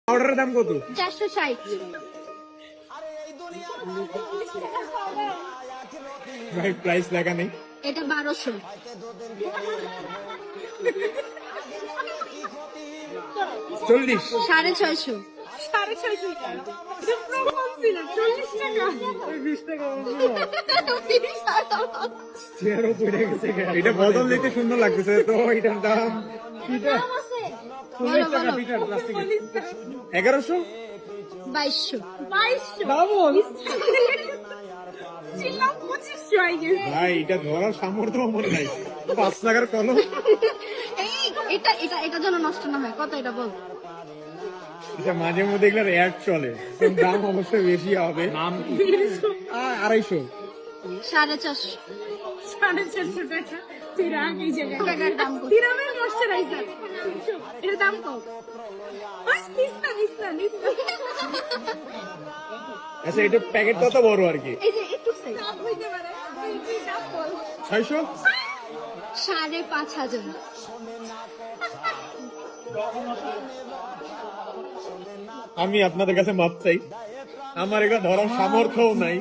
পাউডারের দাম কত? 460। ভাই প্রাইস লেখা নেই। এটা 1200। 40। 650। 650 প্রোমো ছিল 40 টাকা। 20 টাকা চেয়ারও পড়ে গেছে। এটা বদল দিতে সুন্দর লাগতেছে তো এটার দাম পিটার 40 টাকা পিটার প্লাস্টিক 1100 2200। 2200 ডাবল। ছিলাম 2500 আই গেস। ভাই এটা ধরার সামর্থ্য মনে নাই। 5 টাকার কলম। এই এটা এটা এটা যেন নষ্ট না হয়। কত এটা বল? এটা মাঝে মধ্যে এগুলোর অ্যাড চলে, তো দাম অবশ্যই বেশি হবে। নাম 250। 450। 450 টাকা সিরাম এই জায়গায় টাকার দাম কত? সিরামের ময়শ্চারাইজার এর দাম কত? ওই নিস্তা আচ্ছা এটা প্যাকেট কত বড় আর কি? এই যে একটু সাইজ। দাম হইতে পারে এই দাম বল 600। 5500। আমি আপনাদের কাছে মাপ চাই, আমার এটা ধরার সামর্থ্যও নাই।